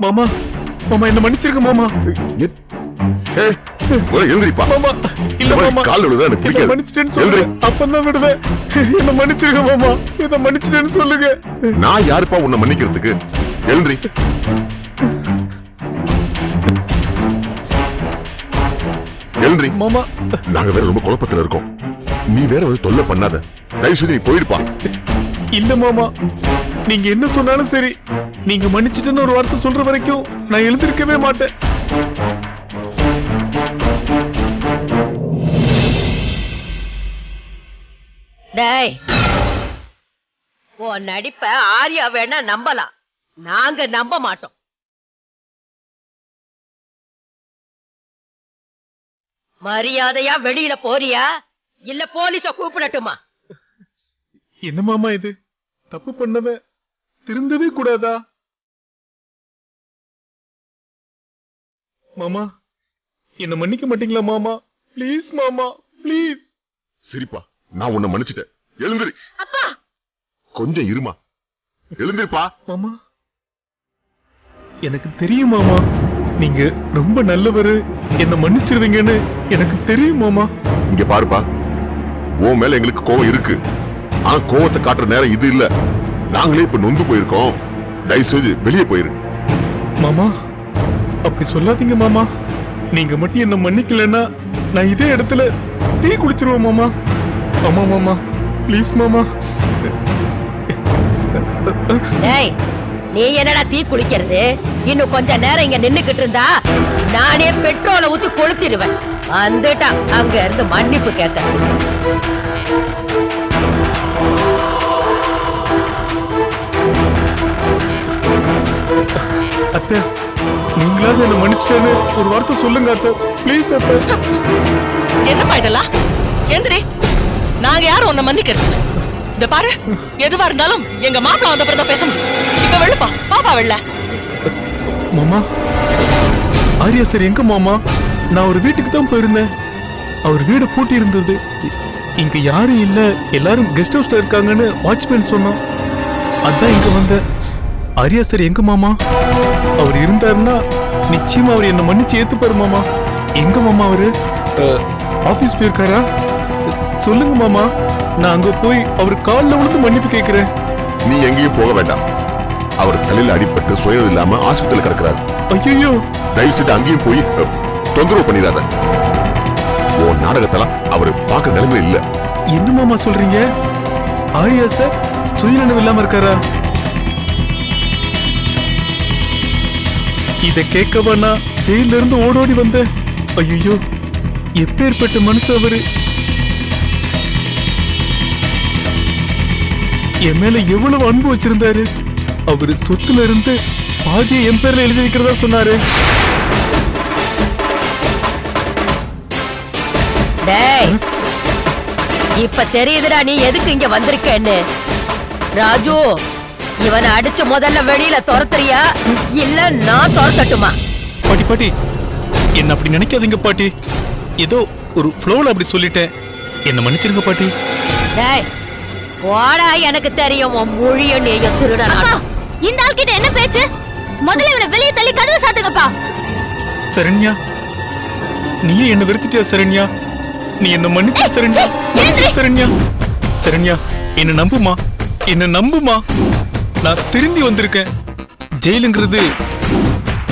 மாமா மாமா என்ன மன்னிச்சிருக்க மாமா. எழுந்திரிப்பா. மாமா இல்ல மாமா, கால் விடுதா எனக்கு பிடிக்காது. மன்னிச்சிட்டேன்னு சொல்லுங்க, அப்பதான் விடுவேன். என்ன மன்னிச்சிருக்க மாமா, இத மன்னிச்சிட்டேன்னு சொல்லுங்க. நான் யாருப்பா உன்னை மன்னிக்கிறதுக்கு? எழுந்திரி. எழுந்திரி மாமா. நாங்க வேற ரொம்ப குழப்பத்துல இருக்கோம், நீ வேற வந்து தொல்லை பண்ணாத. தயவு செய்து நீ போயிடுப்பா. இல்ல மாமா, நீங்க என்ன சொன்னாலும் சரி, நீங்க மன்னிச்சிட்டேன்னு ஒரு வார்த்தை சொல்ற வரைக்கும் நான் எழுந்திருக்கவே மாட்டேன். டேய், உன் நடிப்ப ஆர்யா வேணா நம்பலாம், நாங்க நம்ப மாட்டோம். மரியாதையா வெளியில போறியா இல்ல போலீஸ கூப்பிடட்டுமா? என்ன மாமா இது, தப்பு பண்ணவ திருந்தவே கூடாதா? மாமா என்ன மன்னிக்க மாட்டீங்களா மாமா? ப்ளீஸ் மாமா ப்ளீஸ். சரிப்பா, நான் உன்னை மன்னிச்சிட்டேன். எழுந்திரி. அப்பா கொஞ்சம் இருமா. எழுந்திருப்பா. மாமா எனக்கு தெரியும் மாமா, நீங்க ரொம்ப நல்லவரு, என்ன மன்னிச்சிருவீங்கன்னு எனக்கு தெரியும் மாமா. இங்க பாருப்பா, உன் மேல எங்களுக்கு கோவம் இருக்கு, ஆனா கோவத்தை காட்டுற நேரம் இது இல்ல. நாங்களே இப்ப நொந்து போயிருக்கோம், தயவு செய்து வெளியே போயிரு. மாமா அப்படி சொல்லாதீங்க மாமா, நீங்க மட்டும் என்ன மன்னிக்கலன்னா நான் இதே இடத்துல தீ குடிச்சிருவேன் மாமா. ஆமா மாமா ப்ளீஸ் மாமா. டேய், நீ என்னடா தீ குளிக்கிறது? இன்னும் கொஞ்ச நேரம் இங்க நின்னுகிட்டு இருந்தா நானே பெட்ரோலை ஊத்தி கொளுத்திடுவேன். வந்துட்டான் அங்க இருந்து மன்னிப்பு கேட்க. அத்தை, நீங்களாவது என்ன மன்னிச்சிட்டேன்னு ஒரு வார்த்தை சொல்லுங்க அத்தை, ப்ளீஸ் அத்தை. என்னப்பா இதெல்லாம்? எந்திரி, நாங்க யாரும் உன்னை மன்னிக்கிறது? இந்த பாரு, எதுவா இருந்தாலும் எங்க மாப்பிள்ள வந்த பிறகு பேச முடியும். இப்ப வெள்ளுப்பா, பாப்பா வெள்ள. மாமா ஆரியா சார் எங்க மாமா? நான் ஒரு வீட்டுக்கு தான் போயிருந்தேன், அவர் வீடு பூட்டி இருந்தது, இங்க யாரும் இல்ல, எல்லாரும் கெஸ்ட் ஹவுஸ்ல இருக்காங்கன்னு வாட்ச்மேன் சொன்னான், அதான் இங்க வந்த. ஆரியா சார் எங்க மாமா? அவர் இருந்தாருன்னா நிச்சயமா அவர் என்ன மன்னிச்சு ஏத்துப்பாரு மாமா. எங்க மாமா அவரு? ஆபீஸ் போயிருக்காரா? சொல்லுங்க மாமா, நான் அங்க போய் அவர் காலில் விழுந்து மன்னிப்பு கேட்கிறேன். நீ எங்கேயும் போக வேண்டாம், அவர் தலையில அடிபட்டு சுயம் இல்லாம ஹாஸ்பிட்டல் கிடக்கிறார். ஐயோ, தயவு செய்து அங்கேயும் போய் தொந்தரவு பண்ணிடாத. உன் நாடகத்தெல்லாம் அவர் பார்க்க நிலைமை இல்ல. என்ன மாமா சொல்றீங்க? ஆரியா சார் சுயநினைவு இல்லாம இருக்காரா? இத கேட்கவா நான் ஜெயில இருந்து ஓடோடி வந்தேன். ஐயோ, எப்பேற்பட்ட மனுஷன் அவரு! என் மேல எவ்வளவு அன்பு வச்சிருந்தாரு. அவரு சொத்துல இருந்து பாதியை என் பேர்ல எழுதி வைக்கிறதா சொன்னாரு. டேய், இப்ப தெரியுதுடா நீ எதுக்கு இங்க வந்திருக்கேன்னு. ராஜு, இவனை அடிச்சு முதல்ல வெளியில துரத்துறியா இல்ல நான் துரத்தட்டுமா? பாட்டி பாட்டி, என்ன அப்படி நினைக்காதீங்க பாட்டி, ஏதோ ஒரு ஃப்ளோல அப்படி சொல்லிட்டேன், என்ன மன்னிச்சிருங்க பாட்டி. டேய் போடா, எனக்கு தெரியும் உன் மொழிய நீயும் திருடனா. இந்த ஆள் கிட்ட என்ன பேச்சு? முதல்ல இவனை வெளியே தள்ளி கதவு சாத்துங்கப்பா. சரண்யா, நீயே என்ன வெறுத்துட்டியா சரண்யா? நீ என்ன மன்னிச்சு சரண்யா. சரண்யா சரண்யா, என்ன நம்புமா, என்ன நம்புமா. நான் திருந்தி வந்திருக்கேன். ஜெயிலுங்கிறது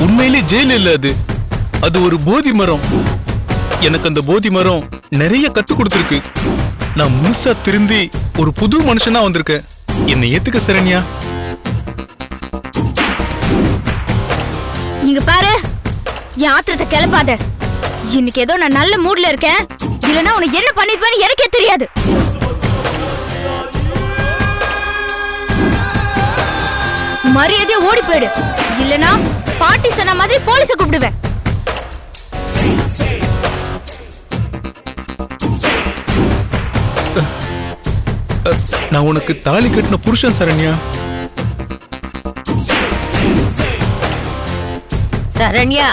உண்மையிலே ஜெயில் இல்ல, அது ஒரு போதி மரம். எனக்கு அந்த போதி மரம் நிறைய கத்து கொடுத்திருக்கு. நான் முழுசா திருந்தி ஒரு புது மனுஷனா வந்திருக்கேன். என்னை ஏத்துக்க சரண்யா. இங்க பாரு, என் ஆத்திரத்தை கிளப்பாத. இன்னைக்கு ஏதோ நான் நல்ல மூட்ல இருக்கேன், இல்லனா உனக்கு என்ன பண்ணிருப்பேன்னு எனக்கே தெரியாது. மரியாதையா ஓடி போயிடு, இல்லனா பாட்டி சொன்ன மாதிரி போலீஸை கூப்பிடுவேன். நான் உனக்கு தாலி கட்டின புருஷன் சரண்யா. சரண்யா,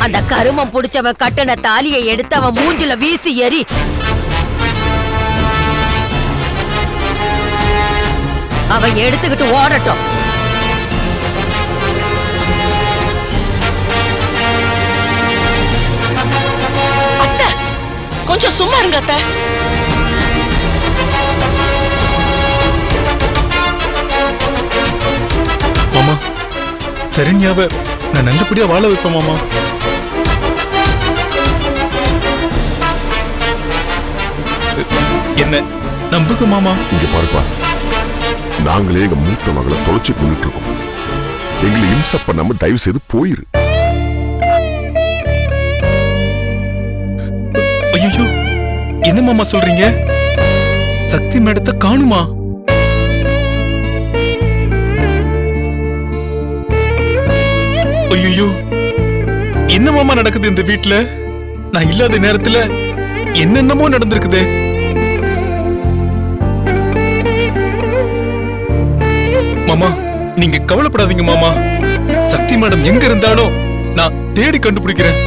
அந்த கருமம் புடிச்சவன் கட்டின தாலியை எடுத்து அவன் மூஞ்சில வீசி எறி. அவன் எடுத்துக்கிட்டு ஓடட்டும். கொஞ்சம் சும்மா இருங்க அத்தை. மாமா சரண்யாவை நான் நல்லபடியா வாழ வைப்பேன் மாமா. என்ன நம்புங்க மாமா. இங்க பாருப்பா, நாங்களே எங்க மூத்த மகளை தொலைச்சு கொண்டுட்டு இருக்கோம். எங்களை இம்சை பண்ணாம தயவு செய்து போயிரு. ஐயோ என்ன மாமா சொல்றீங்க? சக்தி மேடத்தை காணுமா? ஐயோ என்ன மாமா நடக்குது இந்த வீட்ல? நான் இல்லாத நேரத்துல என்னென்னமோ நடந்திருக்குது. மாமா நீங்க கவலைப்படாதீங்க மாமா. சக்தி மேடம் எங்க இருந்தாலும் நான் தேடி கண்டுபிடிக்கிறேன்.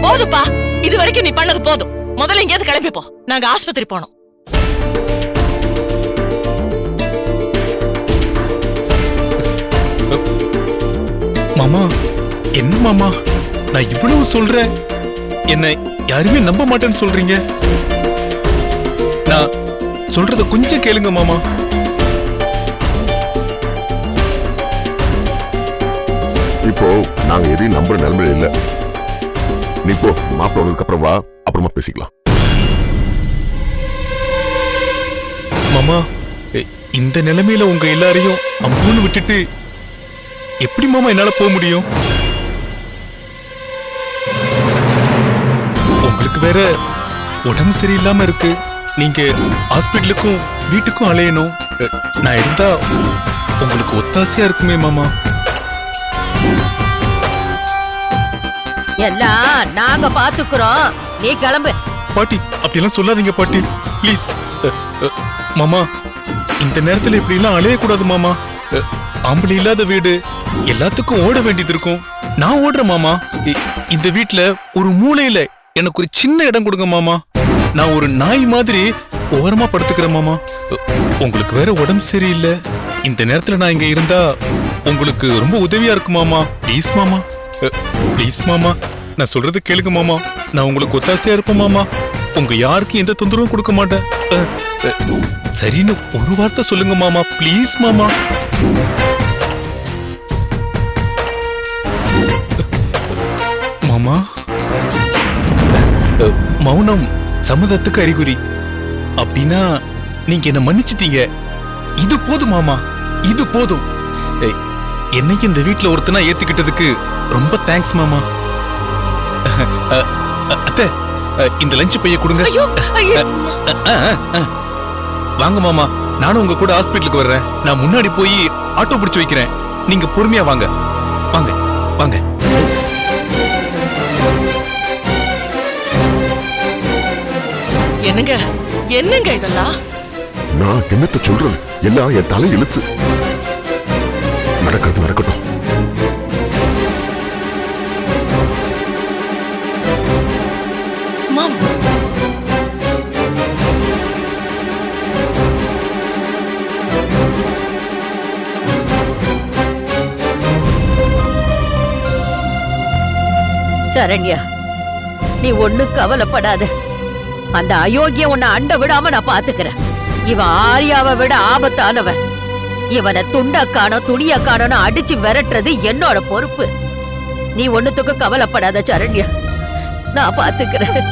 போதுப்பா, இது வரைக்கும் நீ பண்ணது போதும். முதல்ல எங்கேயாவது கிளம்பி போ, நாங்க ஆஸ்பத்திரி போனோம். மாமா என்ன மாமா நான் இவ்வளவு சொல்றேன், என்ன யாருமே நம்ப மாட்டேன்னு சொல்றீங்க. நான் சொல்றத கொஞ்சம் கேளுங்க மாமா. இப்போ நாங்க எதையும் நம்புற நிலைமையில இல்ல. நீ போ, மாப்பிள்ள வந்ததுக்கு அப்புறம் வா, அப்புறமா பேசிக்கலாம். மாமா இந்த நிலைமையில உங்க எல்லாரையும் அம்பூன்னு விட்டுட்டு எப்படி மாமா என்னால போக முடியும்? உங்களுக்கு வேற உடம்பு சரியில்லாம இருக்கு. நீங்க ஹாஸ்பிட்டலுக்கும் வீட்டுக்கும் அலையணும். நான் இருந்தா உங்களுக்கு ஒத்தாசையா இருக்குமே மாமா. எல்லாம் நாங்க பாத்துக்கிறோம், நீ கிளம்பு. பாட்டி அப்படியெல்லாம் சொல்லாதீங்க பாட்டி ப்ளீஸ். மாமா இந்த நேரத்துல இப்படி எல்லாம் அலையக்கூடாது மாமா. ஆம்பளை இல்லாத வீடு, எல்லாத்துக்கும் ஓட வேண்டியது இருக்கும். நான் ஓடுறேன் மாமா. இந்த வீட்ல ஒரு மூலையில எனக்கு ஒரு சின்ன இடம் கொடுங்க மாமா. நான் ஒரு நாய் மாதிரி ஓரமா படுத்துக்கிறேன் மாமா. உங்களுக்கு வேற உடம்பு சரியில்லை. இந்த நேரத்துல நான் இங்க இருந்தா உங்களுக்கு ரொம்ப உதவியா இருக்கு மாமா. ப்ளீஸ் மாமா, ப்ளீஸ் மாமா, நான் சொல்றது கேளுங்க மாமா. நான் உங்களுக்கு ஒத்தாசையா இருப்பேன் மாமா. உங்க யாருக்கும் எந்த தொந்தரவும் கொடுக்க மாட்டேன். சரின்னு ஒரு வார்த்தை சொல்லுங்க மாமா, ப்ளீஸ் மாமா. மாமா மௌனம் சம்மதத்துக்கு அறிகுறி. அப்படின்னா நீங்க என்ன மன்னிச்சிட்டீங்க. இது போதும் மாமா, இது போதும். என்னைக்கு இந்த வீட்டுல ஒருத்தனா ஏத்துக்கிட்டதுக்கு ரொம்ப தேங்க்ஸ் மாமா. அத்தை இந்த லஞ்ச் பைய கொடுங்க. வாங்க மாமா, நானும் உங்க கூட ஹாஸ்பிட்டலுக்கு வர்றேன். நான் முன்னாடி போய் ஆட்டோ பிடிச்சு வைக்கிறேன். நீங்க பொறுமையா வாங்க. வாங்க வாங்க. என்னங்க என்னங்க இதெல்லாம்? நான் என்னத்த சொல்றது, எல்லாம் என் தலை இழுத்து. நடக்கிறது நடக்கட்டும். மாம், சரண்யா, நீ ஒண்ணு கவலைப்படாத. அந்த அயோக்கியம் உன்னை அண்ட விடாம நான் பாத்துக்கிறேன். இவன் ஆரியாவை விட ஆபத்தானவன். இவனை துண்டக்கானோ துணியக்கானோ அடிச்சு விரட்டுறது என்னோட பொறுப்பு. நீ ஒண்ணுத்துக்கு கவலைப்படாத சரண்யா, நான் பாத்துக்கிறேன்.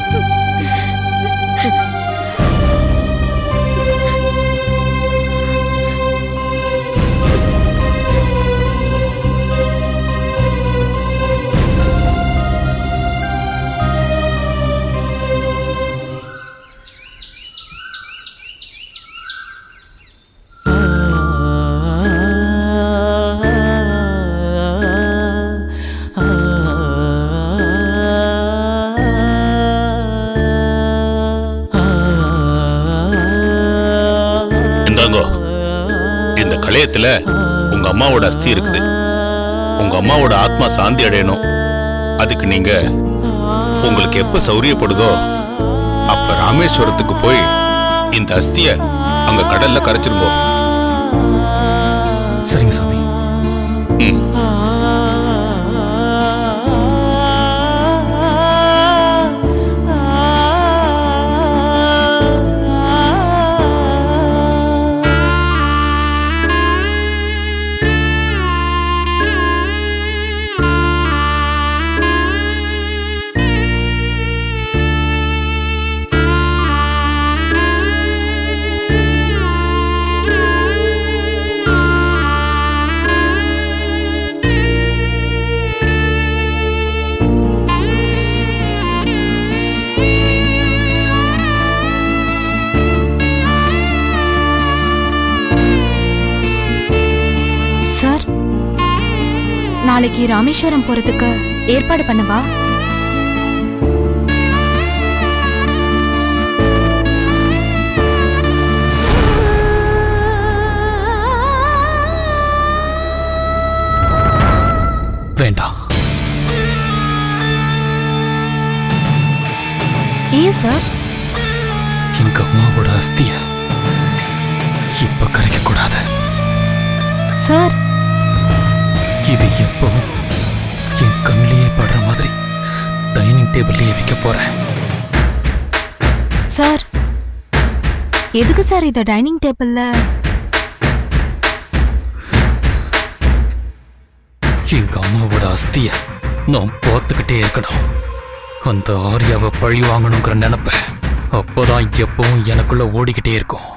இந்த களையத்துல உங்க அம்மாவோட அஸ்தி இருக்குது. உங்க அம்மாவோட ஆத்மா சாந்தி அடையணும். அதுக்கு நீங்க உங்களுக்கு எப்ப சௌரியப்படுதோ அப்ப ராமேஸ்வரத்துக்கு போய் இந்த அஸ்திய அங்க கடல்ல கரைச்சிருங்கோ. சரிங்க சாமி. நாளைக்கு ராமேஸ்வரம் போறதுக்கு ஏற்பாடு பண்ணவா? வேண்டாம். ஏன் சார்? எங்க அம்மாவோட அஸ்திய இப்ப கரைக்க கூடாது சார், இது எப்பவும் என் கண்ணிலேயே படுற மாதிரி டைனிங் டேபிள்லயே வைக்க போறேன். சார் எதுக்கு சார் இத டைனிங் டேபிள்ல? எங்க அம்மாவோட அஸ்திய நான் பார்த்துக்கிட்டே இருக்கணும். அந்த ஆரியாவை பழி வாங்கணுங்கிற நினைப்ப அப்பதான் எப்பவும் எனக்குள்ள ஓடிக்கிட்டே இருக்கும்.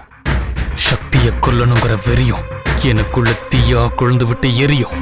சக்தியை கொல்லணுங்கிற வெறியும் எனக்குள்ள தீயா கொழுந்து விட்டு எரியும்.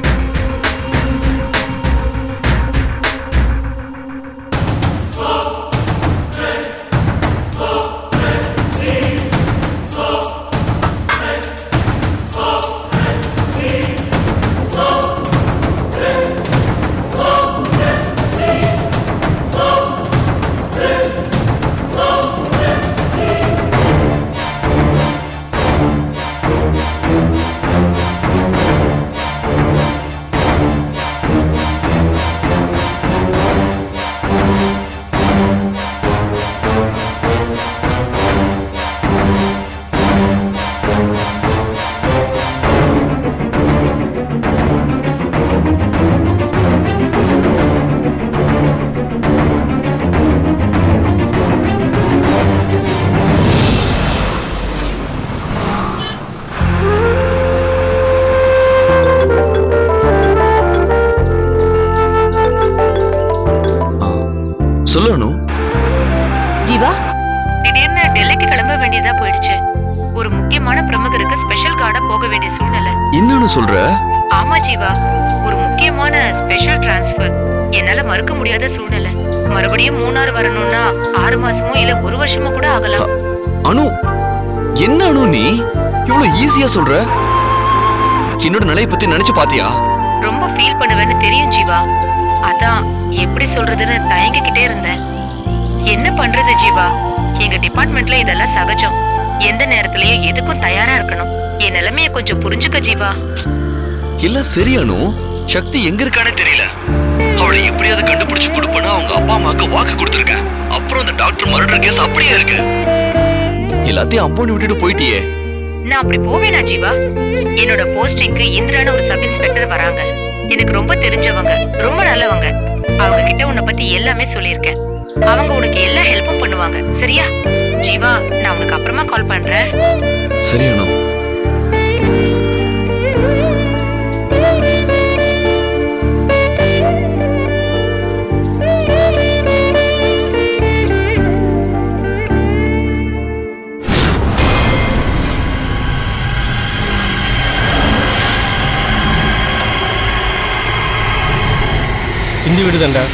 சொல்லணும். ஜீவா, திடீர்னு டெல்லிக்கு கிளம்ப வேண்டியதா போயிடுச்சு. ஒரு முக்கியமான பிரமுகருக்கு ஸ்பெஷல் கார்டா போக வேண்டிய சூழ்நிலை. என்னன்னு சொல்ற? ஆமா ஜீவா, ஒரு முக்கியமான ஸ்பெஷல் டிரான்ஸ்ஃபர். என்னால மறுக்க முடியாத சூழ்நிலை. மறுபடியும் மூணாறு வரணும்னா 6 மாசமோ இல்ல 1 வருஷமோ கூட ஆகலாம். அனு, என்ன அனு நீ இவ்வளவு ஈஸியா சொல்ற? என்னோட நிலையை பத்தி நினைச்சு பாத்தியா? ரொம்ப ஃபீல் பண்ணுவேன்னு தெரியும் ஜீவா. அதான் எப்படி சொல்றதுன்னு தயங்கிக்கிட்டே இருந்தேன். என்ன பண்றது ஜீவா, எங்க டிபார்ட்மெண்ட்ல இதெல்லாம் சகஜம். எந்த நேரத்திலயும் எதுக்கும் தயாரா இருக்கணும். என் நிலைமைய கொஞ்சம் புரிஞ்சுக்க ஜீவா. இல்ல சரி அனு, சக்தி எங்க இருக்கானே தெரியல. அவளை எப்படியாவது கண்டுபிடிச்சு கொடுப்பனா அவங்க அப்பா அம்மாக்கு வாக்கு கொடுத்துருக்க. அப்புறம் அந்த டாக்டர் மர்டர் கேஸ் அப்படியே இருக்கு. எல்லாத்தையும் அம்போன்னு விட்டுட்டு போயிட்டியே. நான் அப்படி போவேனா ஜீவா? என்னோட போஸ்டிங்க்கு இந்திரான ஒரு சப் இன்ஸ்பெக்டர் வராங்க. எனக்கு ரொம்ப தெரிஞ்சவங்க, ரொம்ப நல்லவங்க. அவங்க கிட்ட உன்னை பத்தி எல்லாமே சொல்லியிருக்கேன். அவங்க உனக்கு எல்லா ஹெல்ப்பும் பண்ணுவாங்க. சரியா ஜீவா? நான் உனக்கு அப்புறமா கால் பண்றேன். சரி அனு. இந்த வீடு தாண்டா.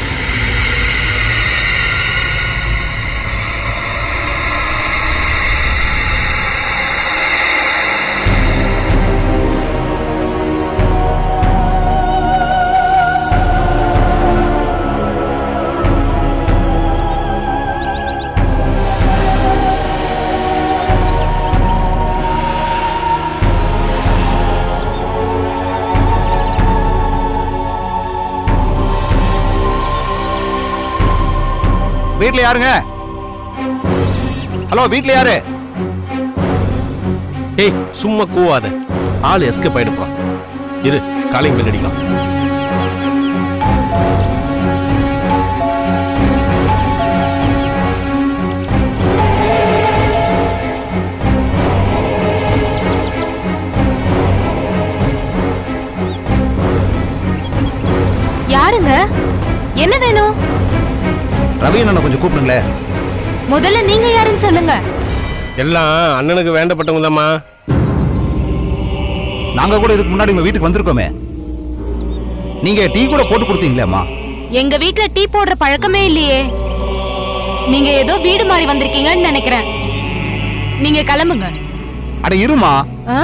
வீட்ல யாருங்க? ஹலோ, வீட்ல யாரு? ஏய், சும்மா கூவாத. ஆள் எஸ்கேப் ஆயிடுப்பான். இரு, காலிங் பெல் அடிக்கலாம். யாருங்க? என்ன வேணும்? ரவி அண்ணனை கொஞ்சம் கூப்பிடுங்களே. முதல்ல நீங்க யாருன்னு சொல்லுங்க. எல்லாம் அண்ணனுக்கு வேண்டப்பட்டவங்க தான்மா. நாங்க கூட இதுக்கு முன்னாடி உங்க வீட்டுக்கு வந்திருக்கோமே. நீங்க டீ கூட போட்டு கொடுத்தீங்களேம்மா. எங்க வீட்ல டீ போடுற பழக்கமே இல்லையே. நீங்க ஏதோ வீடு மாறி வந்திருக்கீங்கன்னு நினைக்கிறேன். நீங்க கிளம்புங்க. அட இருமா, ஆ?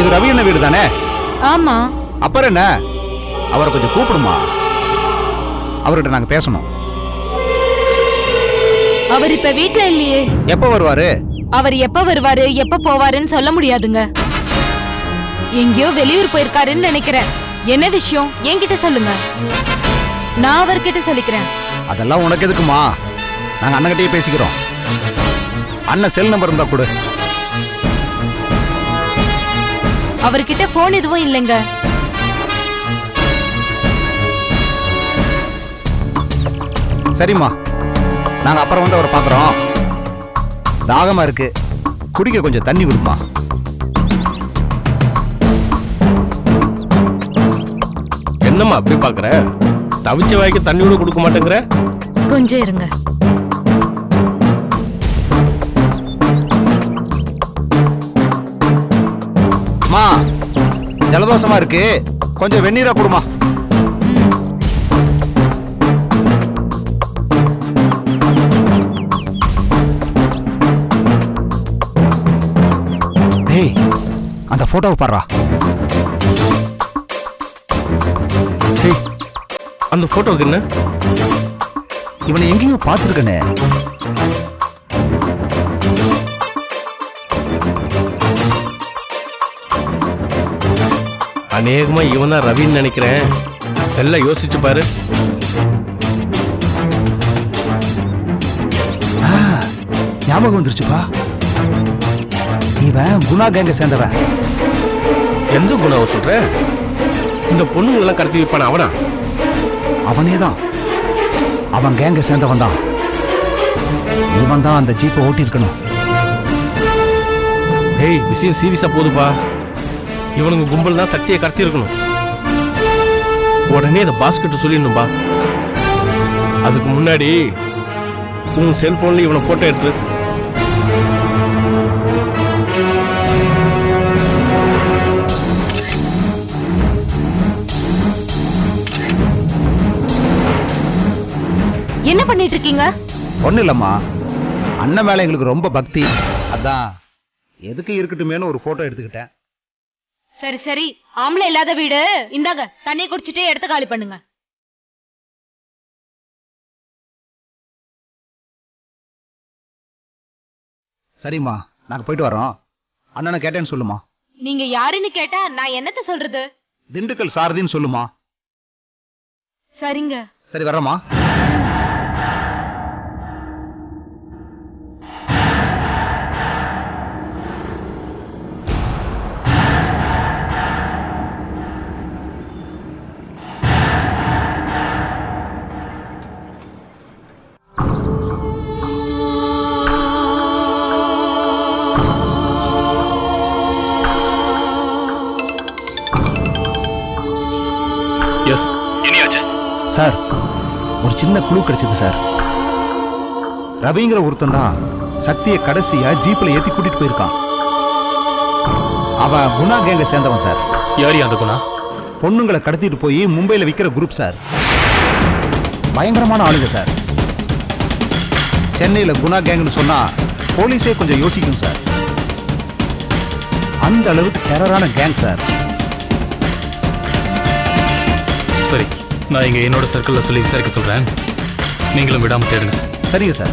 இது ரவி அண்ணன் வீடு தானே? ஆமா. அப்புறம் என்ன, அவரை கொஞ்சம் கூப்பிடுமா, அவர்கிட்ட நாங்க பேசணும். அவர் இப்ப வீட்ல இல்லையே. எப்ப வருவாரு? அவர் எப்ப வருவாரு எப்ப போவாருன்னு சொல்ல முடியாதுங்க. எங்கேயோ வெளியூர் போயிருக்காருன்னு நினைக்கிறேன். என்ன விஷயம் என்கிட்ட சொல்லுங்க, நான் அவர்கிட்ட சொல்லிக்கிறேன். அதெல்லாம் உனக்கு எதுக்குமா, நாங்க அண்ணன்கிட்டயே பேசிக்கிறோம். அண்ணன் செல் நம்பர் இருந்தா கொடு. அவர்கிட்ட போன் எதுவும் இல்லைங்க. சரிம்மா, நாங்க அப்புறம் வந்து அவரை பாக்குறோம். தாகமா இருக்கு, குடிக்க கொஞ்சம் தண்ணி கொடுப்பா. என்னம்மா அப்படி பாக்குற? தவிச்ச வாய்க்கு தண்ணி கூட கொடுக்க மாட்டேங்கிற. கொஞ்சம் இருங்க. மா, ஜலதோஷமா இருக்கு, கொஞ்சம் வெந்நீரா கொடுமா. டேய், அந்த போட்டோவை பாருடா. டேய், அந்த போட்டோக்கு என்ன? இவனை எங்கேயோ பார்த்துருக்கனே. அநேகமா இவனா ரவின்னு நினைக்கிறேன். எல்லாம் யோசிச்சு பாரு. ஞாபகம் வந்துருச்சுப்பா, இவன் குணா கேங்க சேர்ந்தவன். எந்த குணாவை சொல்ற? இந்த பொண்ணுங்க எல்லாம் கடத்தி வைப்பான அவனா? அவனேதான், அவன் கேங்க சேர்ந்தவன் தான். இவன் தான் அந்த ஜீப்பை ஓட்டி இருக்கணும். ஏய், விஷயம் சீரியஸா போதுப்பா. இவனுங்க கும்பல் தான் சக்தியை கடத்தி இருக்கணும். உடனே இந்த பாஸ்கெட் சொல்லிடணும்பா. அதுக்கு முன்னாடி உன் செல்போன்ல இவனை போட்டோ எடுத்து. என்ன பண்ணிட்டு இருக்கீங்க? ஒண்ணு இல்லம்மா, அண்ணன் மேல எங்களுக்கு ரொம்ப பக்தி, அதான் எதுக்கு இருக்கட்டுமேனு ஒரு போட்டோ எடுத்துக்கிட்டேன். சரி சரி, ஆம்பளை இல்லாத வீடு. இந்தாங்க, தண்ணி குடிச்சிட்டே எடுத்து காலி பண்ணுங்க. சரிம்மா, நாங்க போயிட்டு வரோம். அண்ணனை கேட்டேன்னு சொல்லுமா. நீங்க யாருன்னு கேட்டா நான் என்னத்த சொல்றது? திண்டுக்கல் சாரதின்னு சொல்லுமா. சரிங்க. சரி, வர்றோமா. சார், ஒரு சின்ன குழு கிடைச்சது சார். ரவிங்கிற ஒருத்தன் தான் சக்தியை கடைசியா ஜீப்ல ஏத்தி கூட்டிட்டு போயிருக்கான். அவன் குணா கேங்க சேர்ந்தவன் சார். யாரு அந்த குணா? பொண்ணுங்களை கடத்திட்டு போய் மும்பைல விக்கிற குரூப் சார். பயங்கரமான ஆளுங்க சார். சென்னையில குணா கேங்னு சொன்னா போலீஸே கொஞ்சம் யோசிக்கும் சார். அந்த அளவுக்கு டெரரான கேங் சார். சரி, நான் இங்க என்னோட சர்க்கிள்ல சொல்லி விசாரிக்க சொல்றேன். நீங்களும் விடாம தேடுங்க. சரிங்க சார்.